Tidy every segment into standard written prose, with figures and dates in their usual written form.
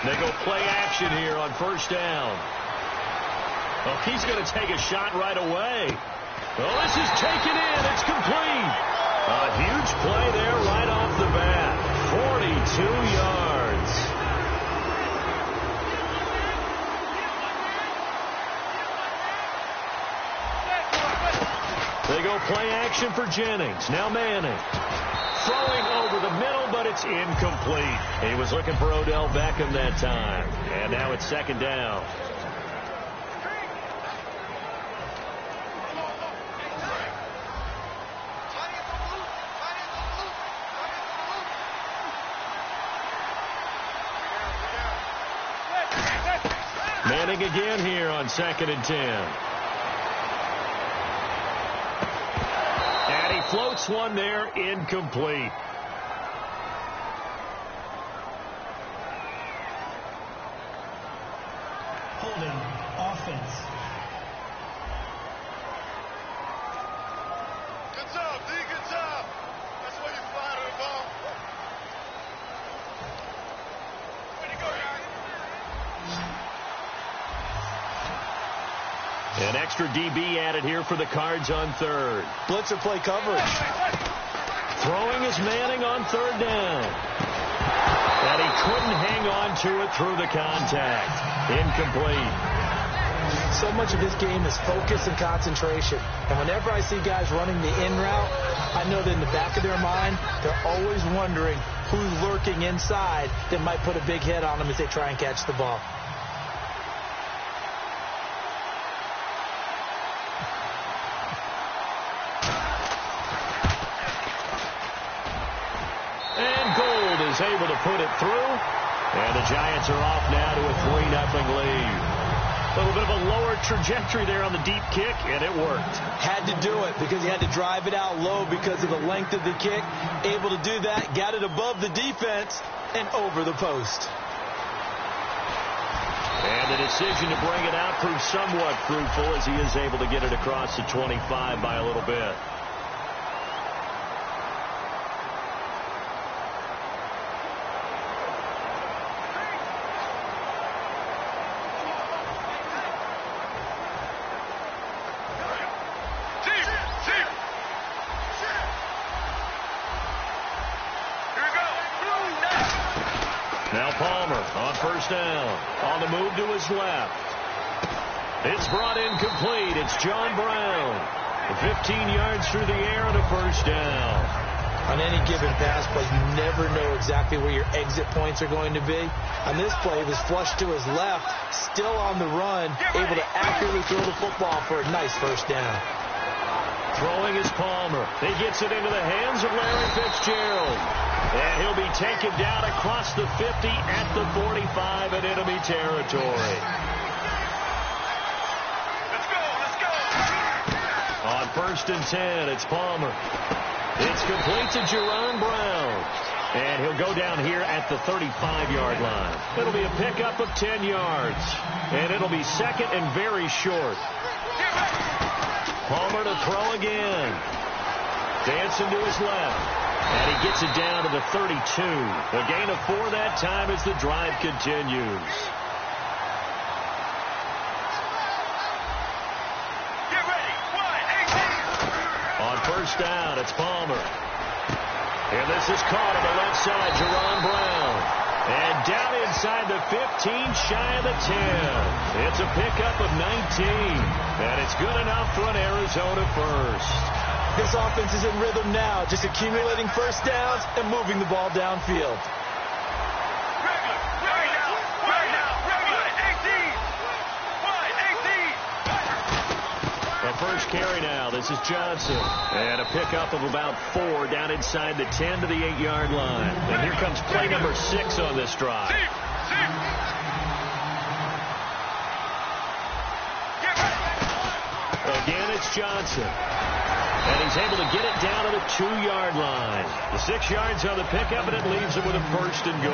They go play action here on first down. Oh, he's going to take a shot right away. Oh, this is taken in. It's complete. A huge play there right off the bat. 42 yards. They go play action for Jennings. Now Manning. Throwing over the middle, but it's incomplete. He was looking for Odell Beckham that time. And now it's second down. Manning again here on 2nd and 10. And he floats one there, incomplete. Holding offense. Good job, D. Good job. That's where you fly to the ball. Way to go, guys. An extra DB added here for the Cards on 3rd. Blitzer play coverage. Throwing is Manning on 3rd down. And he couldn't hang on to it through the contact. Incomplete. So much of this game is focus and concentration. And whenever I see guys running the in route, I know that in the back of their mind, they're always wondering who's lurking inside that might put a big hit on them as they try and catch the ball. Is able to put it through, and the Giants are off now to a 3-0 lead. A little bit of a lower trajectory there on the deep kick, and it worked. Had to do it because he had to drive it out low because of the length of the kick. Able to do that, got it above the defense and over the post. And the decision to bring it out proved somewhat fruitful as he is able to get it across the 25 by a little bit. Now Palmer on first down. On the move to his left. It's brought in complete. It's John Brown. 15 yards through the air and a first down. On any given pass play, you never know exactly where your exit points are going to be. On this play, it was flushed to his left, still on the run, able to accurately throw the football for a nice first down. Throwing is Palmer. He gets it into the hands of Larry Fitzgerald. And he'll be taken down across the 50 at the 45 in enemy territory. Let's go, let's go. On 1st and 10, it's Palmer. It's complete to Jerron Brown. And he'll go down here at the 35-yard line. It'll be a pickup of 10 yards. And it'll be second and very short. Palmer to throw again. Dancing to his left. And he gets it down to the 32. A gain of 4 that time as the drive continues. Get ready. 1, 18. On first down, it's Palmer. And this is caught on the left side, Jerron Brown. And down inside the 15, shy of the 10. It's a pickup of 19. And it's good enough for an Arizona first. This offense is in rhythm now, just accumulating first downs and moving the ball downfield. The first carry now. This is Johnson. And a pickup of about 4 down inside the 10 to the 8-yard line. And here comes play number 6 on this drive. Again, it's Johnson. And he's able to get it down to the 2-yard line. The 6 yards on the pickup, and it leaves him with a first and goal.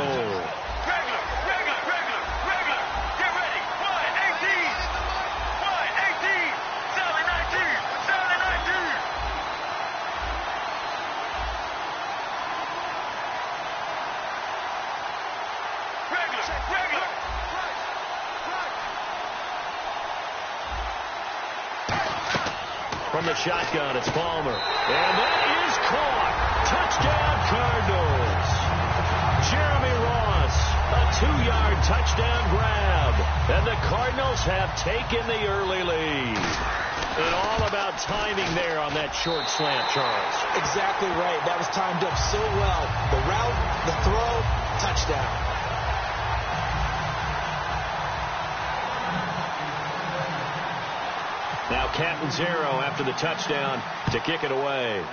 Get ready. 1, 18. 1, 18. Regular. the shotgun. It's Palmer. And that is caught. Touchdown, Cardinals. Jeremy Ross, a 2-yard touchdown grab. And the Cardinals have taken the early lead. And all about timing there on that short slant, Charles. Exactly right. That was timed up so well. The route, the throw, touchdown. Now Catanzaro after the touchdown to kick it away.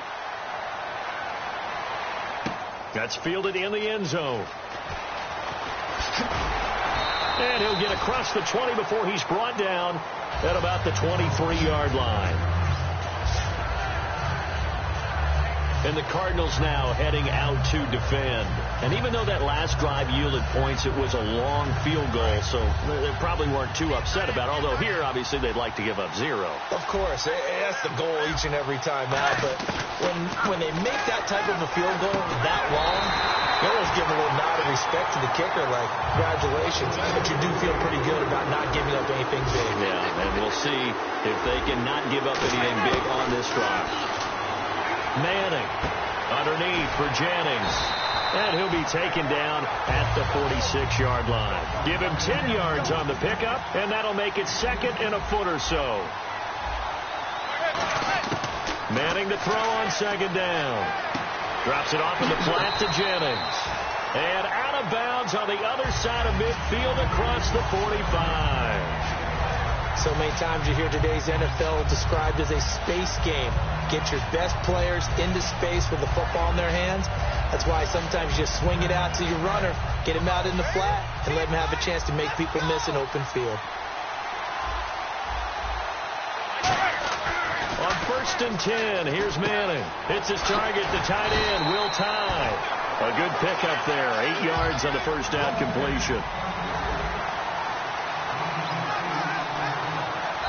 That's fielded in the end zone. And he'll get across the 20 before he's brought down at about the 23-yard line. And the Cardinals now heading out to defend. And even though that last drive yielded points, it was a long field goal, so they probably weren't too upset about it. Although here, obviously, they'd like to give up 0. Of course, that's the goal each and every time now. But when they make that type of a field goal that long, you always give a little nod of respect to the kicker, like, congratulations. But you do feel pretty good about not giving up anything big. Yeah, and we'll see if they can not give up anything big on this drive. Manning underneath for Jennings. And he'll be taken down at the 46-yard line. Give him 10 yards on the pickup, and that'll make it second and a foot or so. Manning to throw on second down. Drops it off in the flat to Jennings. And out of bounds on the other side of midfield across the 45. So many times you hear today's NFL described as a space game. Get your best players into space with the football in their hands. That's why sometimes you just swing it out to your runner, get him out in the flat, and let him have a chance to make people miss an open field. On 1st and 10, here's Manning. It's his target, the tight end, Will Tye. A good pickup there, 8 yards on the first down completion.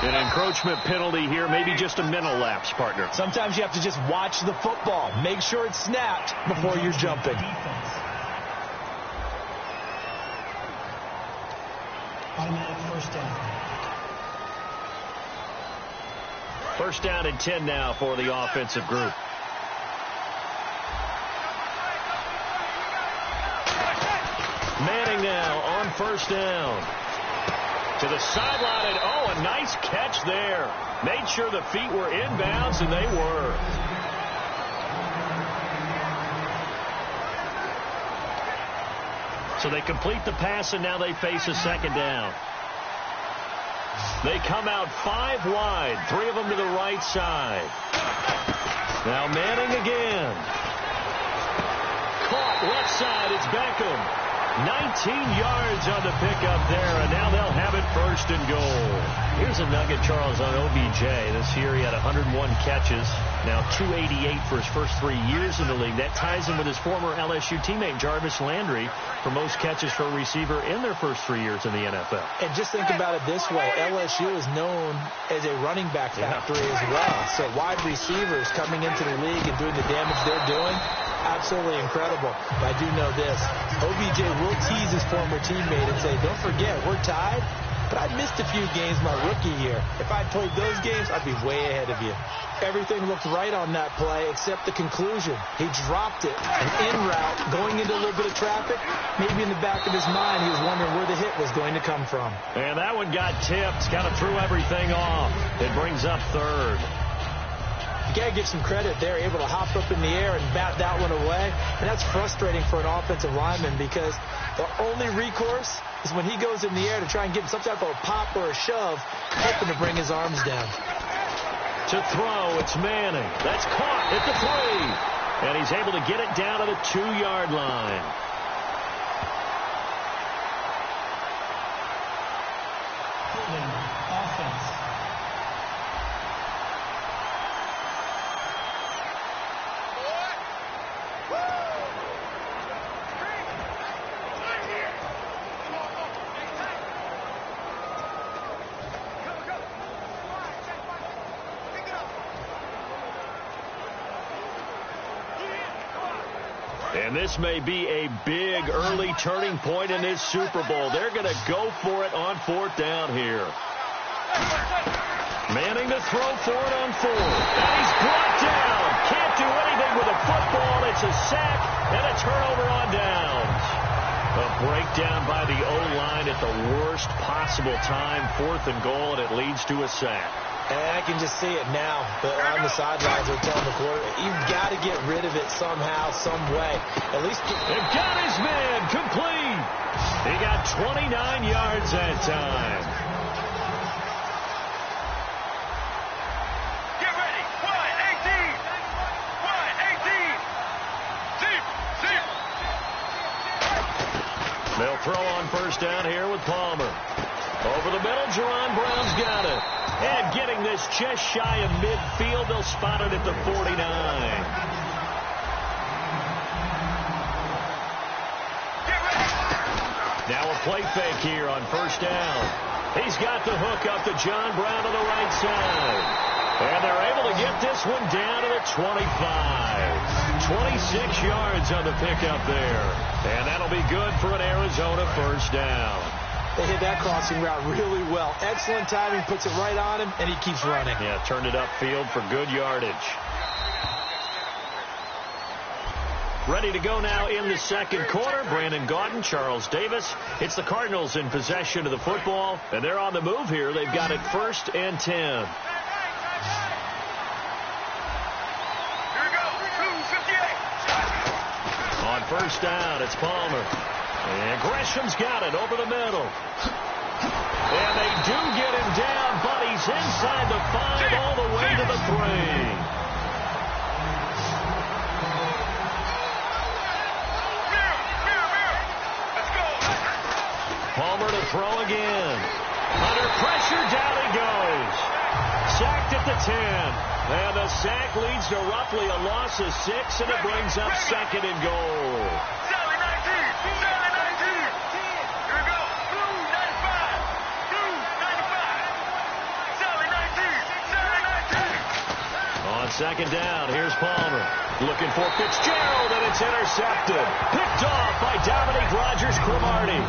An encroachment penalty here, maybe just a mental lapse, partner. Sometimes you have to just watch the football. Make sure it's snapped before you're jumping. Automatic first down. First down and 10 now for the offensive group. Manning now on first down. To the sideline, and oh, a nice catch there. Made sure the feet were inbounds, and they were. So they complete the pass, and now they face a second down. They come out 5 wide, 3 of them to the right side. Now Manning again. Caught left side, it's Beckham. 19 yards on the pickup there, and now they'll have it 1st and goal. Here's a nugget, Charles, on OBJ. This year he had 101 catches, now 288 for his first 3 years in the league. That ties him with his former LSU teammate Jarvis Landry for most catches for a receiver in their first 3 years in the NFL. And just think about it this way. LSU is known as a running back factory as well. So wide receivers coming into the league and doing the damage they're doing, absolutely incredible. But I do know this. OBJ will tease his former teammate and say, don't forget, we're tied, but I missed a few games my rookie year. If I'd played those games, I'd be way ahead of you. Everything looked right on that play except the conclusion. He dropped it. An in route, going into a little bit of traffic. Maybe in the back of his mind, he was wondering where the hit was going to come from. And that one got tipped, kind of threw everything off. It brings up 3rd. You got to give some credit there, able to hop up in the air and bat that one away. And that's frustrating for an offensive lineman because the only recourse is when he goes in the air to try and get some type of a pop or a shove, hoping to bring his arms down. To throw, it's Manning. That's caught at the 3. And he's able to get it down to the 2-yard line. Holding offense. And this may be a big early turning point in this Super Bowl. They're going to go for it on 4th down here. Manning to throw for it on 4. And he's brought down. Can't do anything with a football. It's a sack and a turnover on downs. A breakdown by the O-line at the worst possible time. 4th and goal, and it leads to a sack. And I can just see it now. But on the sidelines, they're telling the quarterback, you've got to get rid of it somehow, some way. At least They've got his man complete. He got 29 yards that time. Get ready. 1-18. 1-18. Deep. They'll throw on first down here with Palmer. Over the middle, Jerron Brown's got it. And getting this just shy of midfield, they'll spot it at the 49. Now a play fake here on first down. He's got the hook up to John Brown to the right side. And they're able to get this one down to the 25. 26 yards on the pickup there. And that'll be good for an Arizona first down. they hit that crossing route really well. Excellent timing, puts it right on him, and he keeps running. Yeah, turned it upfield for good yardage. Ready to go now in the second quarter. Brandon Gaudin, Charles Davis. It's the Cardinals in possession of the football, and they're on the move here. They've got it 1st and 10. Here we go. 258. On first down, it's Palmer. And Gresham's got it over the middle. And they do get him down, but he's inside the 5 all the way to the 3. Palmer to throw again. Under pressure, down he goes. Sacked at the 10. And the sack leads to roughly a loss of 6, and it brings up 2nd and goal. Sally 19. Sally 19. Here we go. Blue 95. Blue 95. Sally 19. Sally 19. On 2nd down, here's Palmer. Looking for Fitzgerald, and it's intercepted. Picked off by Dominique Rodgers-Cromartie.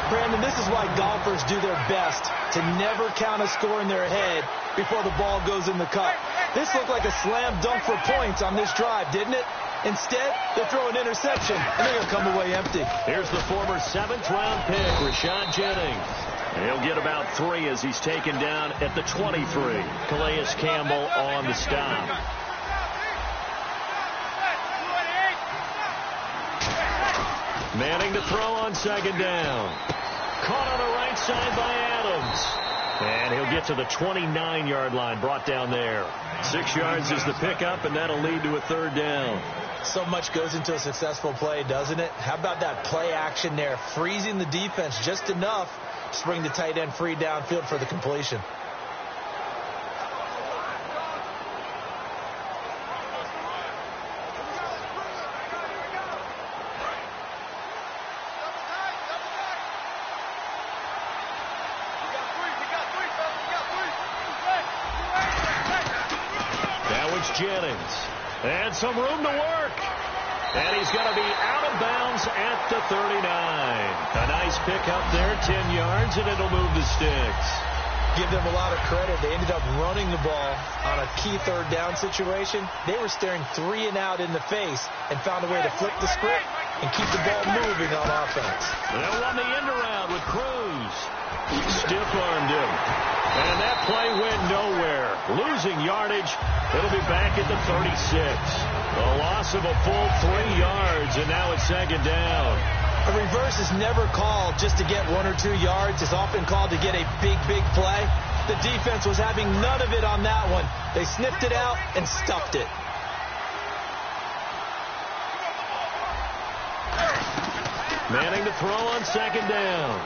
Brandon, this is why golfers do their best to never count a score in their head before the ball goes in the cup. This looked like a slam dunk for points on this drive, didn't it? Instead, they throw an interception, and they're going to come away empty. Here's the former 7th-round pick, Rashad Jennings. He'll get about 3 as he's taken down at the 23. Calais Campbell on the stop. Manning to throw on 2nd down. Caught on the right side by Adams. And he'll get to the 29-yard line, brought down there. 6 yards is the pickup, and that'll lead to a 3rd down. So much goes into a successful play, doesn't it? How about that play action there, freezing the defense just enough to bring the tight end free downfield for the completion. Jennings. And some room to work. And he's going to be out of bounds at the 39. A nice pickup there, 10 yards, and it'll move the sticks. Give them a lot of credit. They ended up running the ball on a key 3rd down situation. They were staring 3 and out in the face and found a way to flip the script and keep the ball moving on offense. They'll run the end around with Cruz. Stiff-armed him. And that play went nowhere. Losing yardage. It'll be back at the 36. A loss of a full 3 yards, and now it's 2nd down. A reverse is never called just to get 1 or 2 yards. It's often called to get a big, big play. The defense was having none of it on that one. They sniffed it out and stuffed it. Manning to throw on 2nd down.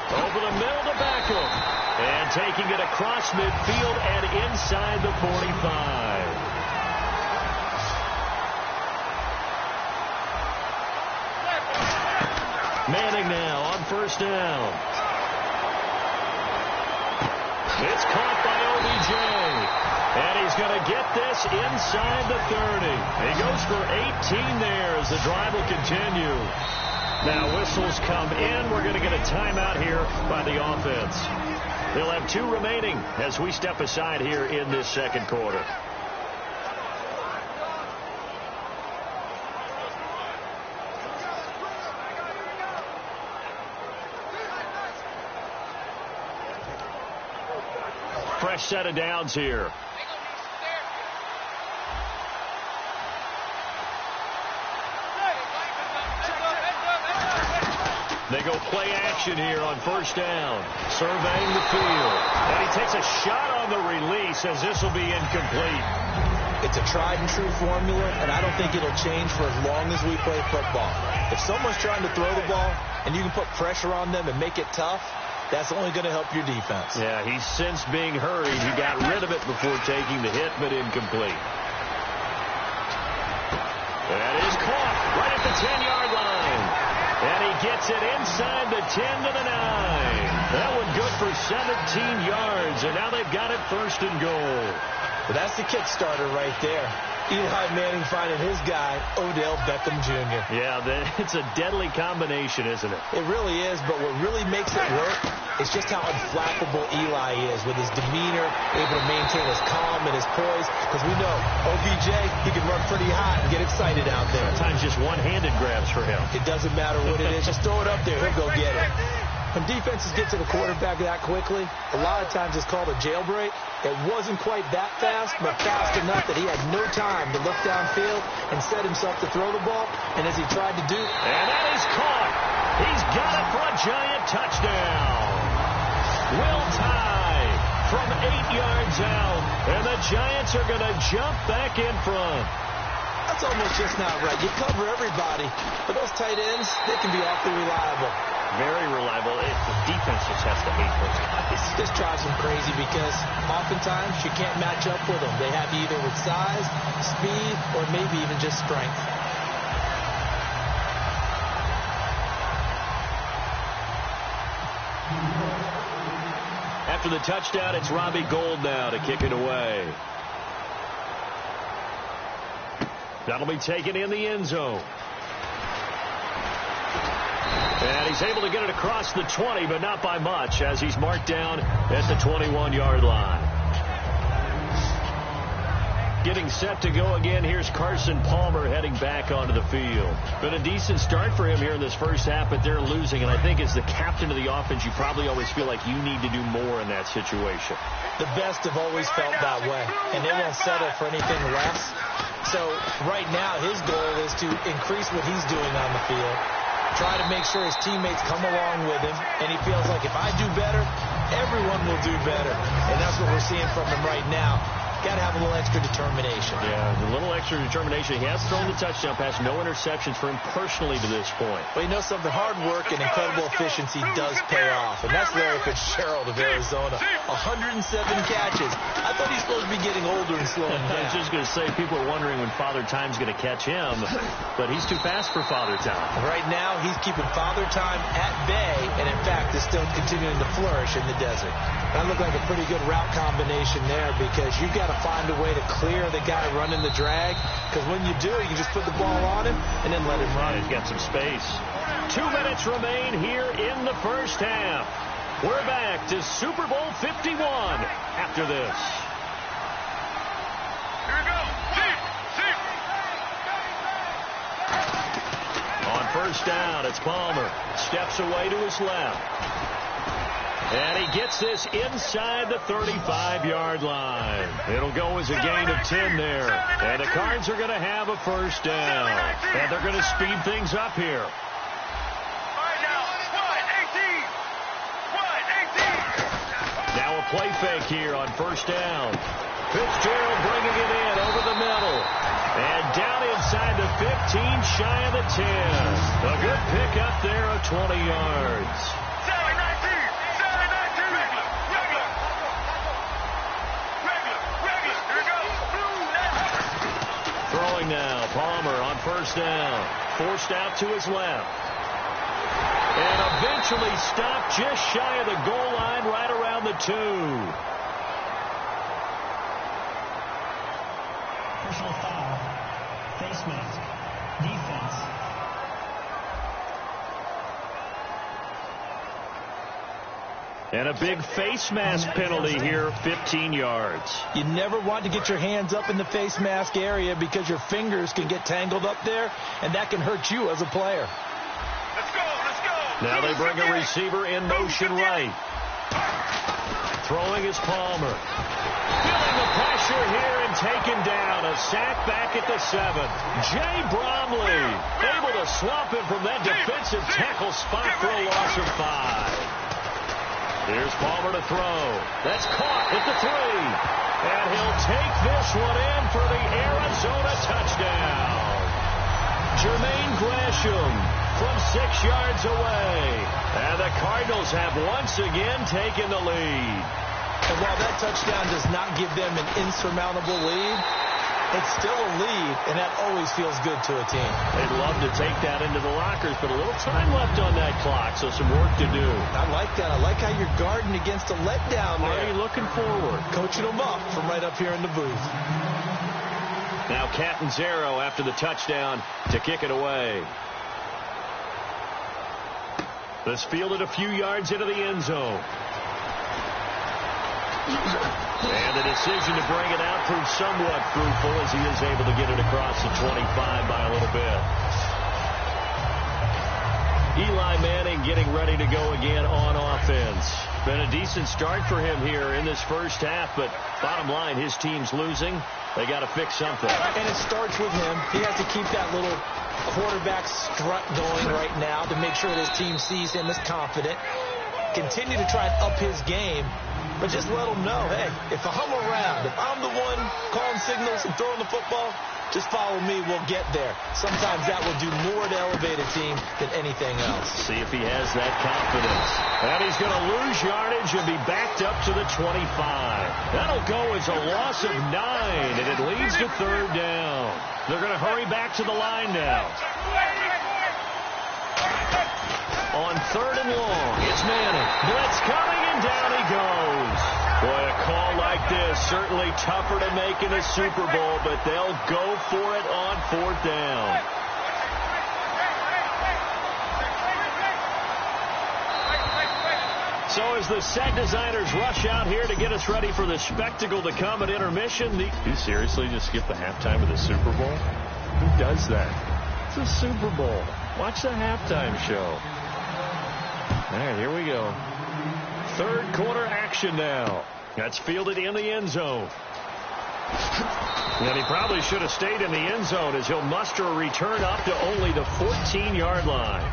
Over the middle to Beckham. And taking it across midfield and inside the 45. Manning now on 1st down. It's caught by OBJ. And he's going to get this inside the 30. He goes for 18 there as the drive will continue. Now whistles come in. We're going to get a timeout here by the offense. They'll have 2 remaining as we step aside here in this second quarter. Fresh set of downs here. They go play action here on first down. Surveying the field. And he takes a shot on the release as this will be incomplete. It's a tried and true formula, and I don't think it'll change for as long as we play football. If someone's trying to throw the ball and you can put pressure on them and make it tough, that's only going to help your defense. Yeah, he's since being hurried. He got rid of it before taking the hit, but incomplete. That is caught right at the 10-yard line. And he gets it inside the 10 to the 9. That one good for 17 yards, and now they've got it first and goal. Well, that's the kickstarter right there. Eli Manning finding his guy, Odell Beckham Jr. Yeah, it's a deadly combination, isn't it? It really is, but what really makes it work is just how unflappable Eli is with his demeanor, able to maintain his calm and his poise, because we know OBJ, he can run pretty hot and get excited out there. Sometimes just one-handed grabs for him. It doesn't matter what it is. Just throw it up there. He'll go get it. When defenses get to the quarterback that quickly, a lot of times it's called a jailbreak. It wasn't quite that fast, but fast enough that he had no time to look downfield and set himself to throw the ball. And as he tried to do... And that is caught. He's got it for a giant touchdown. Will tie from 8 yards out. And the Giants are going to jump back in front. That's almost just not right. You cover everybody, but those tight ends, they can be awfully reliable. Very reliable. The defense just has to hate those guys. This drives them crazy because oftentimes you can't match up with them. They have you either with size, speed, or maybe even just strength. After the touchdown, it's Robbie Gould now to kick it away. That'll be taken in the end zone. And he's able to get it across the 20, but not by much, as he's marked down at the 21-yard line. Getting set to go again, here's Carson Palmer heading back onto the field. Been a decent start for him here in this first half, but they're losing. And I think as the captain of the offense, you probably always feel like you need to do more in that situation. The best have always felt that way, and they won't settle for anything less. So right now, his goal is to increase what he's doing on the field, try to make sure his teammates come along with him, and he feels like if I do better, everyone will do better. And that's what we're seeing from him right now. Got to have a little extra determination. Yeah, a little extra determination. He has thrown the touchdown pass, no interceptions for him personally to this point. But you know something, hard work and incredible efficiency does pay off, and that's Larry Fitzgerald of Arizona. 107 catches. I thought he's supposed to be getting older and slowing down. I was just going to say, people are wondering when Father Time's going to catch him, but he's too fast for Father Time. Right now, he's keeping Father Time at bay, and in fact, is still continuing to flourish in the desert. That looked like a pretty good route combination there, because you've got to find a way to clear the guy running the drag, because when you do, you can just put the ball on him and then let him run. He's got some space. 2 minutes remain here in the first half. We're back to Super Bowl 51 after this. Here we go. On first down, it's Palmer. Steps away to his left. And he gets this inside the 35-yard line. It'll go as a gain of 10 there. And the Cards are going to have a first down. And they're going to speed things up here. Now a play fake here on first down. Fitzgerald bringing it in over the middle. And down inside the 15, shy of the 10. A good pickup there of 20 yards. Throwing now, Palmer on first down. Forced out to his left. And eventually stopped just shy of the goal line right around the 2. Personal foul. Face mask. Defense. And a big face mask penalty here, 15 yards. You never want to get your hands up in the face mask area because your fingers can get tangled up there, and that can hurt you as a player. Let's go, let's go. Now they bring a receiver in motion right. Throwing is Palmer. Feeling the pressure here and taken down. A sack back at the 7. Jay Bromley able to swamp him from that defensive tackle spot for a loss of 5. Here's Palmer to throw. That's caught at the 3. And he'll take this one in for the Arizona touchdown. Jermaine Gresham from 6 yards away. And the Cardinals have once again taken the lead. And while that touchdown does not give them an insurmountable lead, it's still a lead, and that always feels good to a team. They'd love to take that into the lockers, but a little time left on that clock, so some work to do. I like that. I like how you're guarding against a letdown there. Already looking forward. Coaching them up from right up here in the booth. Now Catanzaro after the touchdown to kick it away. This fielded a few yards into the end zone. And the decision to bring it out proved somewhat fruitful as he is able to get it across the 25 by a little bit. Eli Manning getting ready to go again on offense. Been a decent start for him here in this first half, but bottom line, his team's losing. They got to fix something. And it starts with him. He has to keep that little quarterback strut going right now to make sure that his team sees him as confident. Continue to try and up his game, but just let him know, hey, if I'm around, if I'm the one calling signals and throwing the football, just follow me, we'll get there. Sometimes that will do more to elevate a team than anything else. See if he has that confidence. And he's going to lose yardage and be backed up to the 25. That'll go as a loss of 9, and it leads to 3rd down. They're going to hurry back to the line now. On 3rd and long, it's Manning. Blitz coming, and down he goes. Boy, a call like this, certainly tougher to make in a Super Bowl, but they'll go for it on 4th down. So as the set designers rush out here to get us ready for the spectacle to come at intermission. You seriously just skip the halftime of the Super Bowl? Who does that? It's a Super Bowl. Watch the halftime show. All right, here we go. 3rd quarter action now. That's fielded in the end zone. And he probably should have stayed in the end zone as he'll muster a return up to only the 14-yard line.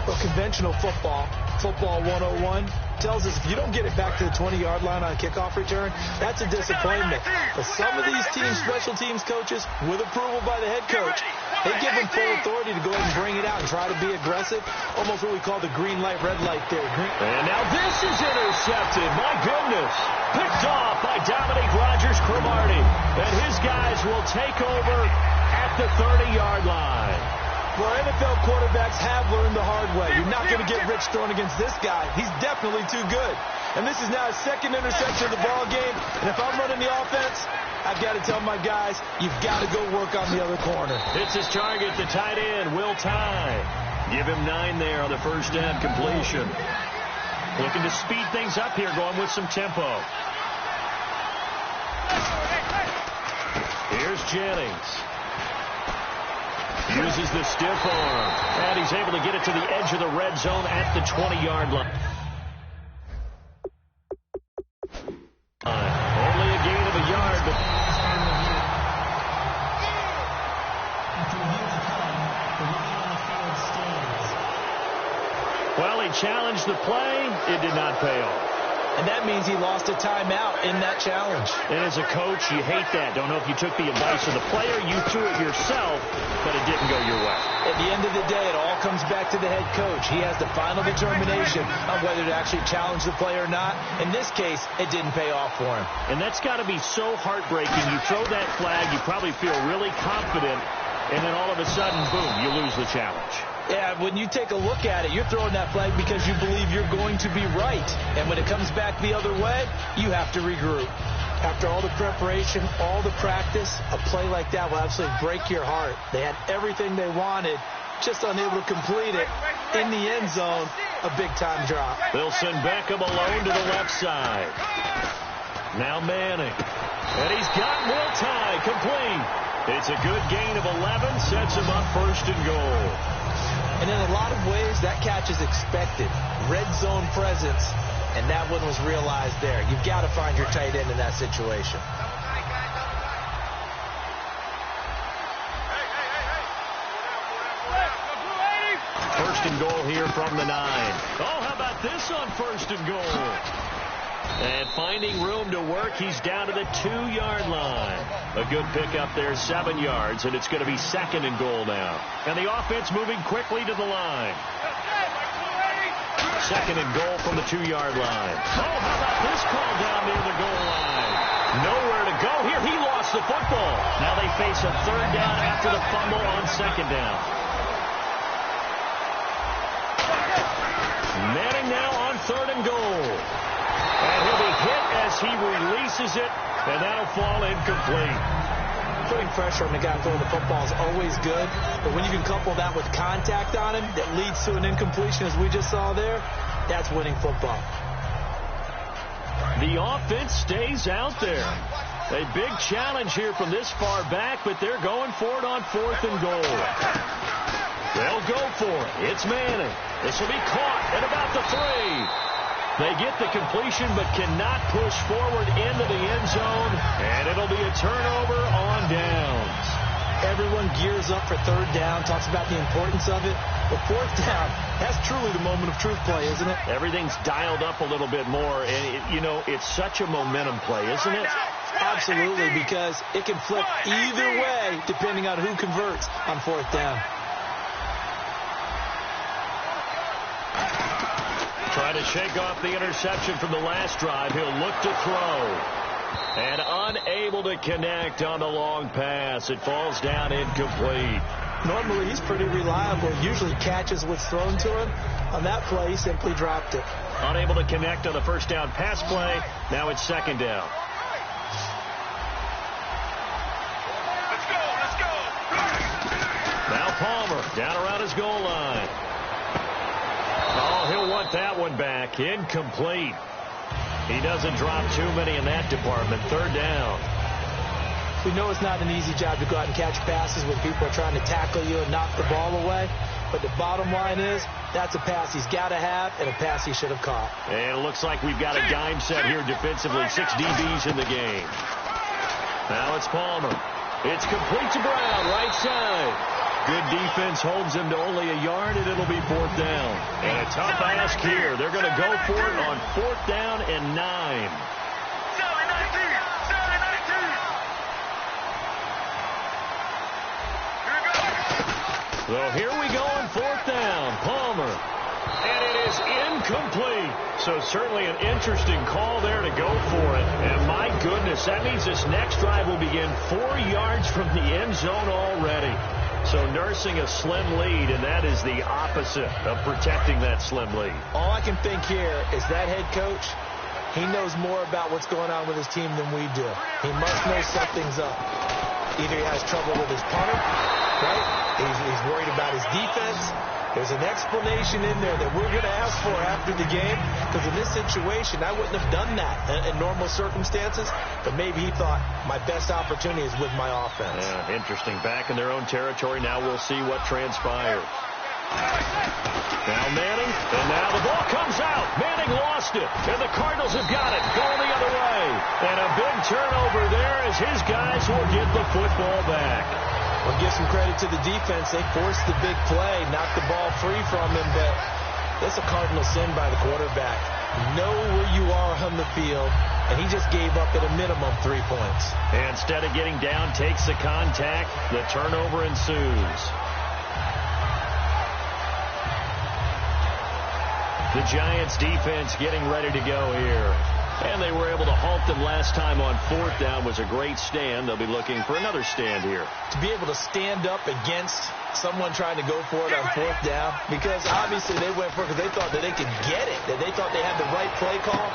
Well, conventional football 101, tells us if you don't get it back to the 20-yard line on a kickoff return, that's a disappointment. But some of these teams, special teams coaches, with approval by the head coach, they give them full authority to go ahead and bring it out and try to be aggressive, almost what we call the green light, red light theory. And now this is intercepted. My goodness. Picked off by Dominique Rodgers-Cromartie. And his guys will take over at the 30-yard line. Well, NFL quarterbacks have learned the hard way. You're not going to get rich throwing against this guy. He's definitely too good. And this is now his 2nd interception of the ball game. And if I'm running the offense, I've got to tell my guys, you've got to go work on the other corner. Hits his target, the tight end, Will Tye. Give him 9 there on the first down completion. Looking to speed things up here, going with some tempo. Here's Jennings. Uses the stiff arm. And he's able to get it to the edge of the red zone at the 20-yard line. Only a gain of a yard, but... Well, he challenged the play. It did not pay off. And that means he lost a timeout in that challenge. And as a coach, you hate that. Don't know if you took the advice of the player. You threw it yourself, but it didn't go your way. At the end of the day, it all comes back to the head coach. He has the final determination on whether to actually challenge the play or not. In this case, it didn't pay off for him. And that's got to be so heartbreaking. You throw that flag, you probably feel really confident, and then all of a sudden, boom, you lose the challenge. Yeah, when you take a look at it, you're throwing that flag because you believe you're going to be right. And when it comes back the other way, you have to regroup. After all the preparation, all the practice, a play like that will absolutely break your heart. They had everything they wanted, just unable to complete it. In the end zone, a big-time drop. They'll send Beckham alone to the left side. Now Manning. And he's got more time. Complete. It's a good gain of 11. Sets him up 1st and goal. And in a lot of ways, that catch is expected. Red zone presence. And that one was realized there. You've got to find your tight end in that situation. First and goal here from the 9. Oh, how about this on 1st and goal? And finding room to work, he's down to the 2-yard line. A good pickup there, 7 yards, and it's going to be 2nd and goal now. And the offense moving quickly to the line. 2nd and goal from the 2-yard line. Oh, how about this call down near the goal line? Nowhere to go here. He lost the football. Now they face a 3rd down after the fumble on 2nd down. Manning now on 3rd and goal. And he'll be hit as he releases it, and that'll fall incomplete. Putting pressure on the guy throwing the football is always good, but when you can couple that with contact on him that leads to an incompletion, as we just saw there, that's winning football. The offense stays out there. A big challenge here from this far back, but they're going for it on 4th and goal. They'll go for it. It's Manning. This will be caught at about the 3. They get the completion but cannot push forward into the end zone, and it'll be a turnover on downs. Everyone gears up for 3rd down, talks about the importance of it. But 4th down, that's truly the moment of truth play, isn't it? Everything's dialed up a little bit more, and, it's such a momentum play, isn't it? Absolutely, because it can flip either way depending on who converts on 4th down. Trying to shake off the interception from the last drive. He'll look to throw. And unable to connect on the long pass. It falls down incomplete. Normally, he's pretty reliable. Usually catches what's thrown to him. On that play, he simply dropped it. Unable to connect on the 1st down pass play. Now it's 2nd down. Let's go. Now Palmer down around his goal line. Oh, he'll want that one back. Incomplete. He doesn't drop too many in that department. 3rd down. We know it's not an easy job to go out and catch passes when people are trying to tackle you and knock the ball away. But the bottom line is, that's a pass he's got to have and a pass he should have caught. And it looks like we've got a dime set here defensively. 6 DBs in the game. Now it's Palmer. It's complete to Brown, right side. Good defense holds him to only a yard, and it'll be 4th down. And a tough ask here. They're going to go for it on 4th down and 9. So here we go on 4th down. Palmer. And it is incomplete. So certainly an interesting call there to go for it. And my goodness, that means this next drive will begin 4 yards from the end zone already. So nursing a slim lead, and that is the opposite of protecting that slim lead. All I can think here is that head coach, he knows more about what's going on with his team than we do. He must know something's up. Either he has trouble with his punter, right? He's worried about his defense. There's an explanation in there that we're going to ask for after the game, because in this situation, I wouldn't have done that in normal circumstances, but maybe he thought my best opportunity is with my offense. Yeah, interesting. Back in their own territory. Now we'll see what transpires. Now Manning, and now the ball comes out. Manning lost it, and the Cardinals have got it. Going the other way. And a big turnover there as his guys will get the football back. Well, give some credit to the defense. They forced the big play, knocked the ball free from him, but that's a cardinal sin by the quarterback. Know where you are on the field, and he just gave up at a minimum 3 points. And instead of getting down, takes the contact. The turnover ensues. The Giants defense getting ready to go here. And they were able to halt them last time on 4th down. Was a great stand. They'll be looking for another stand here. To be able to stand up against someone trying to go for it on 4th down, because obviously they went for it because they thought that they could get it, that they thought they had the right play call.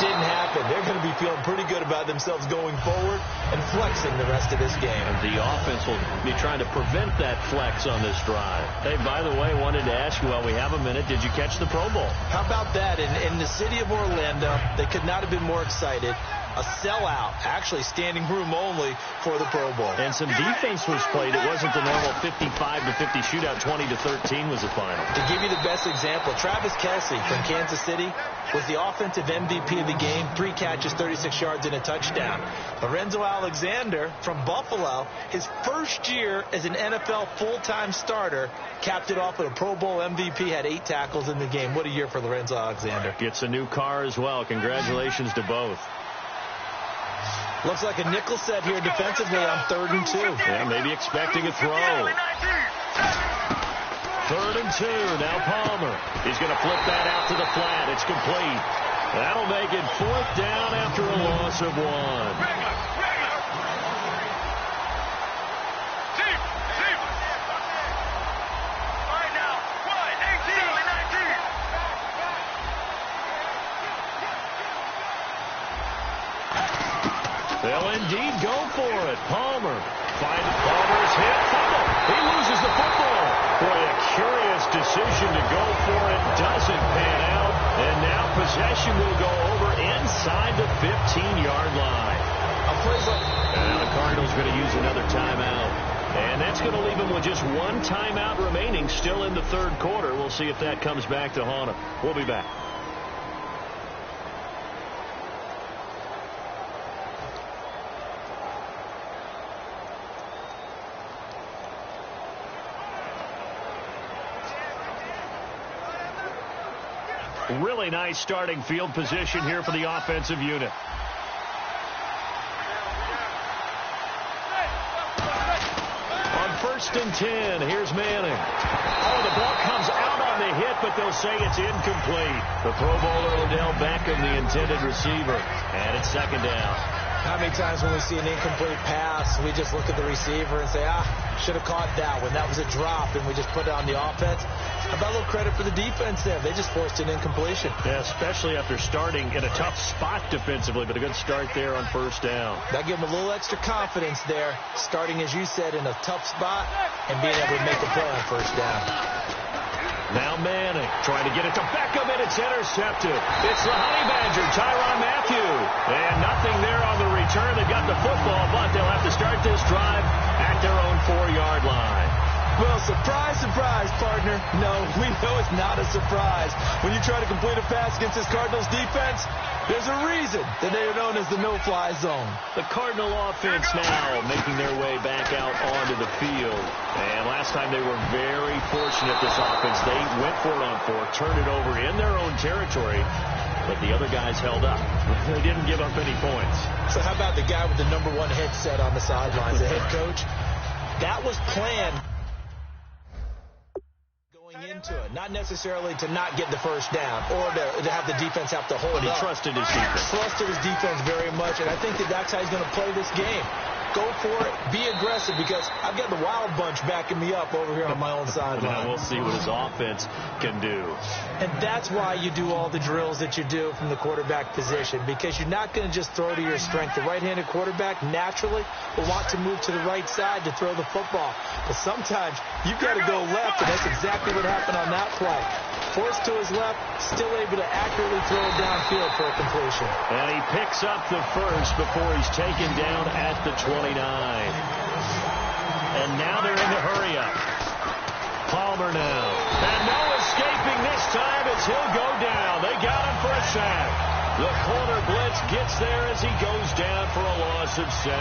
Didn't happen. They're going to be feeling pretty good about themselves going forward and flexing the rest of this game. And the offense will be trying to prevent that flex on this drive. Hey, by the way, wanted to ask you while we have a minute, did you catch the Pro Bowl? How about that? In the city of Orlando, they could not have been more excited. A sellout, actually standing room only for the Pro Bowl. And some defense was played. It wasn't the normal 55-50 shootout. 20-13 was the final. To give you the best example, Travis Kelce from Kansas City was the offensive MVP of the game. 3 catches, 36 yards, and a touchdown. Lorenzo Alexander from Buffalo, his first year as an NFL full-time starter, capped it off with a Pro Bowl MVP, had 8 tackles in the game. What a year for Lorenzo Alexander. Gets a new car as well. Congratulations to both. Looks like a nickel set here defensively on 3rd and 2. Yeah, maybe expecting a throw. 3rd and 2. Now Palmer. He's going to flip that out to the flat. It's complete. That'll make it 4th down after a loss of 1. They'll indeed go for it. Palmer's hit. Fumble. He loses the football. Boy, a curious decision to go for it. Doesn't pan out. And now possession will go over inside the 15-yard line. And the Cardinals going to use another timeout. And that's going to leave them with just 1 timeout remaining still in the 3rd quarter. We'll see if that comes back to haunt them. We'll be back. Really nice starting field position here for the offensive unit. On 1st and 10, here's Manning. Oh, the ball comes out on the hit, but they'll say it's incomplete. The Pro Bowler Odell Beckham, the intended receiver. And it's 2nd down. How many times when we see an incomplete pass, we just look at the receiver and say, should have caught that one. That was a drop, and we just put it on the offense. How about a little credit for the defense there? They just forced an incompletion. Yeah, especially after starting in a tough spot defensively, but a good start there on 1st down. That gave them a little extra confidence there, starting, as you said, in a tough spot and being able to make a play on 1st down. Now Manning trying to get it to Beckham, and it's intercepted. It's the Honey Badger, Tyrann Mathieu. And nothing there on the return. They've got the football, but they'll have to start this drive at their own 4-yard line. Well, surprise, surprise, partner. No, we know it's not a surprise. When you try to complete a pass against this Cardinals defense, there's a reason that they are known as the no-fly zone. The Cardinal offense now making their way back out onto the field. And last time they were very fortunate, this offense. They went for it on 4, turned it over in their own territory, but the other guys held up. They didn't give up any points. So how about the guy with the #1 headset on the sidelines, the head coach? That was planned into it, not necessarily to not get the 1st down or to have the defense have to hold it. He trusted his defense. Trusted his defense very much, and I think that's how he's going to play this game. Go for it. Be aggressive, because I've got the Wild Bunch backing me up over here on my own sideline. Now we'll see what his offense can do. And that's why you do all the drills that you do from the quarterback position, because you're not going to just throw to your strength. The right-handed quarterback naturally will want to move to the right side to throw the football. But sometimes you've got to go left, and that's exactly what happened on that play. Forced to his left, still able to accurately throw it downfield for a completion. And he picks up the 1st before he's taken down at the 29. And now they're in the hurry-up. Palmer now. And no escaping this time as he'll go down. They got him for a sack. The corner blitz gets there as he goes down for a loss of 7.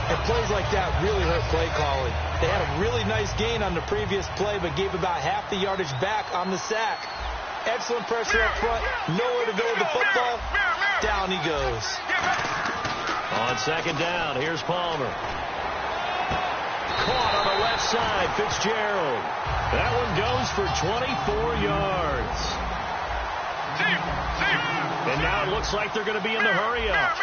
And plays like that really hurt play calling. They had a really nice gain on the previous play, but gave about half the yardage back on the sack. Excellent pressure up front. Nowhere to go with the football. Down he goes. On 2nd down, here's Palmer. Caught on the left side, Fitzgerald. That one goes for 24 yards. And now it looks like they're going to be in the hurry-up.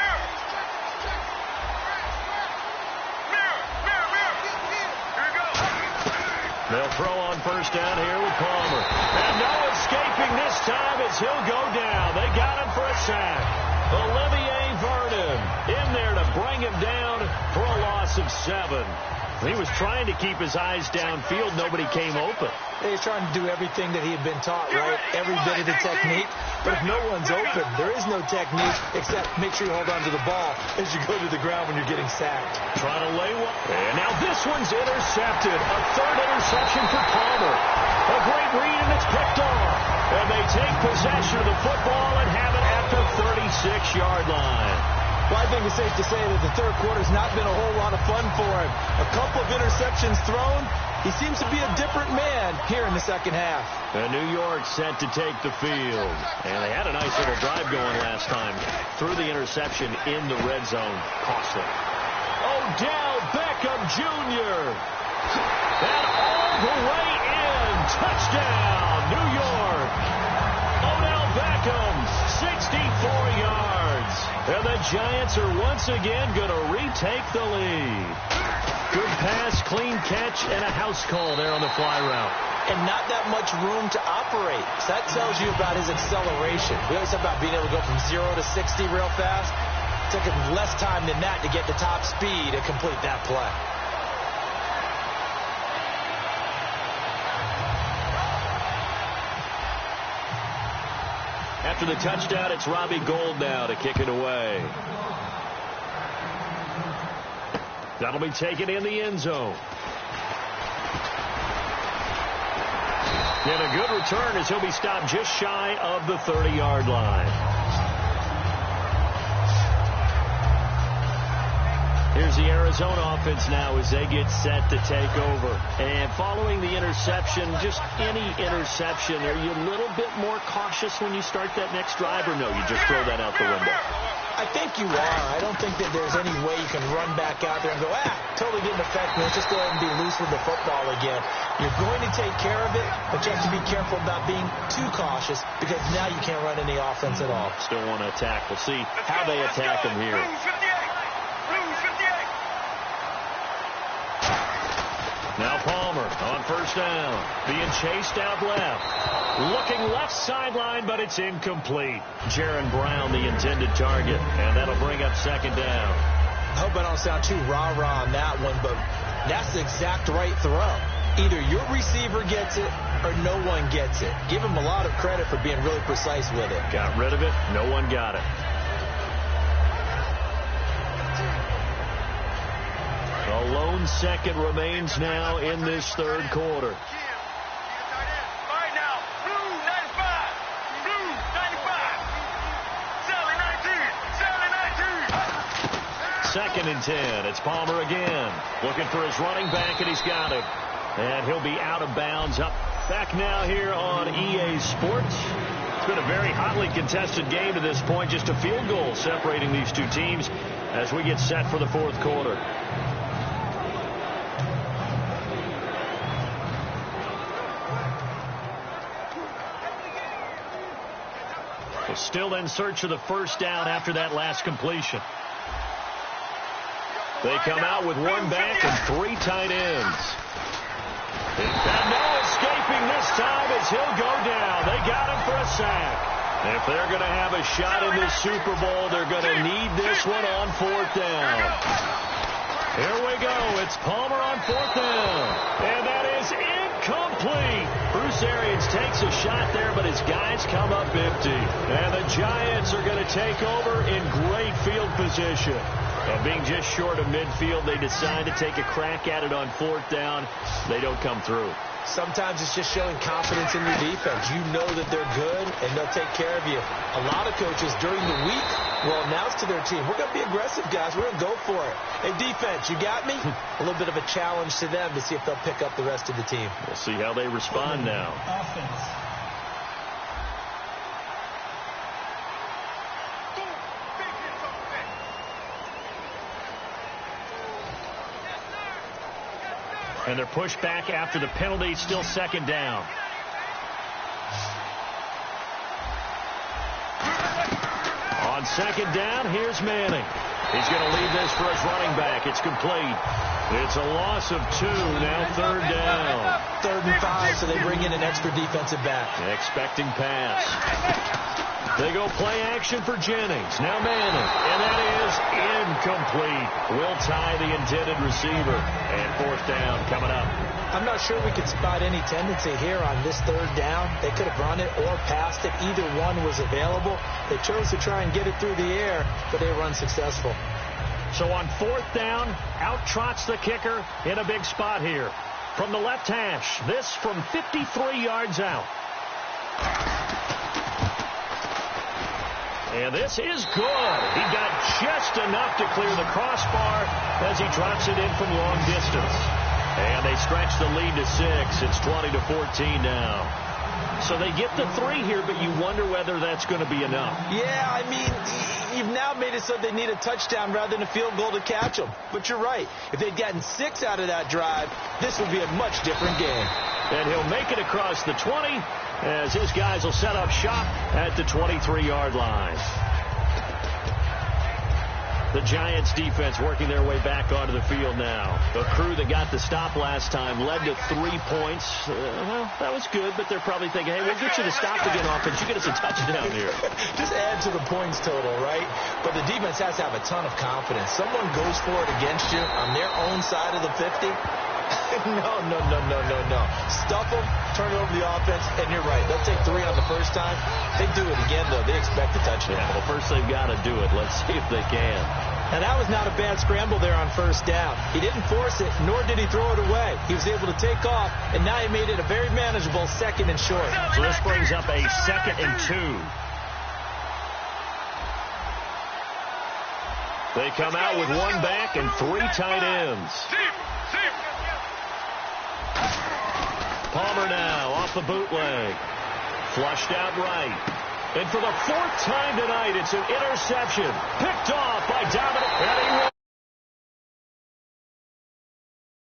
They'll throw on 1st down here with Palmer. And no escape. escaping this time as he'll go down. They got him for a sack. Olivier Vernon in there to bring him down for a loss of 7. He was trying to keep his eyes downfield. Nobody came open. He was trying to do everything that he had been taught, right? Every bit of the technique. But if no one's open, there is no technique except make sure you hold on to the ball as you go to the ground when you're getting sacked. Trying to lay one. And now this one's intercepted. A third interception for Palmer. A great read, and it's picked off. And they take possession of the football and have it at the 36-yard line. Well, I think it's safe to say that the third quarter's not been a whole lot of fun for him. A couple of interceptions thrown. He seems to be a different man here in the second half. And New York set to take the field. And they had a nice little drive going last time. Threw the interception in the red zone. Costly. Odell Beckham Jr. And all the way in. Touchdown, New York. Odell Beckham, 64 yards. And the Giants are once again going to retake the lead. Good pass, clean catch, and a house call there on the fly route. And not that much room to operate. So that tells you about his acceleration. We always talk about being able to go from 0 to 60 real fast. It took him less time than that to get to top speed and complete that play. After the touchdown, it's Robbie Gould now to kick it away. That'll be taken in the end zone. And a good return as he'll be stopped just shy of the 30-yard line. Here's the Arizona offense now as they get set to take over. And following the interception, just any interception, are you a little bit more cautious when you start that next drive, or no, you just throw that out the window? I think you are. I don't think that there's any way you can run back out there and go, totally didn't affect me. Let's just go ahead and be loose with the football again. You're going to take care of it, but you have to be careful about being too cautious because now you can't run any offense at all. Still want to attack. We'll see how they attack him here. Now Palmer on first down, being chased out left. Looking left sideline, but it's incomplete. Jaron Brown, the intended target, and that'll bring up second down. I hope I don't sound too rah-rah on that one, but that's the exact right throw. Either your receiver gets it or no one gets it. Give him a lot of credit for being really precise with it. Got rid of it. No one got it. A lone second remains now in this third quarter. Second and 10. It's Palmer again. Looking for his running back, and he's got him. And he'll be out of bounds. Up back now here on EA Sports. It's been a very hotly contested game to this point. Just a field goal separating these two teams as we get set for the fourth quarter. Still in search of the first down after that last completion. They come out with one back and three tight ends. And no escaping this time as he'll go down. They got him for a sack. If they're going to have a shot in this Super Bowl, they're going to need this one on fourth down. Here we go. It's Palmer on fourth down. And that is incomplete. Bruce Arians takes a shot there, but his guys come up empty. And the Giants are going to take over in great field position. Being just short of midfield, they decide to take a crack at it on fourth down. They don't come through. Sometimes it's just showing confidence in your defense. You know that they're good, and they'll take care of you. A lot of coaches during the week will announce to their team, we're going to be aggressive, guys. We're going to go for it. Hey, defense, you got me? A little bit of a challenge to them to see if they'll pick up the rest of the team. We'll see how they respond now. Offense. And they're pushed back after the penalty, still second down. On second down, here's Manning. He's going to lead this for his running back. It's complete. It's a loss of 2, now third down. 3rd and 5's so they bring in an extra defensive back. Expecting pass. They go play action for Jennings. Now Manning. And that is incomplete. Will tie the intended receiver. And fourth down coming up. I'm not sure we could spot any tendency here on this third down. They could have run it or passed it. Either one was available. They chose to try and get it through the air, but they were unsuccessful. So on fourth down, out trots the kicker in a big spot here. From the left hash, this from 53 yards out. And this is good. He got just enough to clear the crossbar as he drops it in from long distance. And they stretch the lead to 6. It's 20-14 now. So they get the 3 here, but you wonder whether that's going to be enough. Yeah, I mean, you've now made it so they need a touchdown rather than a field goal to catch them. But you're right. If they'd gotten 6 out of that drive, this would be a much different game. And he'll make it across the 20 as his guys will set up shop at the 23-yard line. The Giants defense working their way back onto the field now. The crew that got the stop last time led to 3 points. Well, that was good, but they're probably thinking, hey, we'll get you the stop to get offense. You get us a touchdown here. Just add to the points total, right? But the defense has to have a ton of confidence. Someone goes for it against you on their own side of the 50. No. Stuff them, turn it over to the offense, and you're right. They'll take 3 on the first time. They do it again, though. They expect a touchdown. Yeah, well, first they've got to do it. Let's see if they can. And that was not a bad scramble there on first down. He didn't force it, nor did he throw it away. He was able to take off, and now he made it a very manageable 2nd and short. So this brings up a 2nd and 2. They come out with 1 back and 3 tight ends. Palmer now off the bootleg. Flushed out right. And for the 4th time tonight, it's an interception. Picked off by Dominic. And he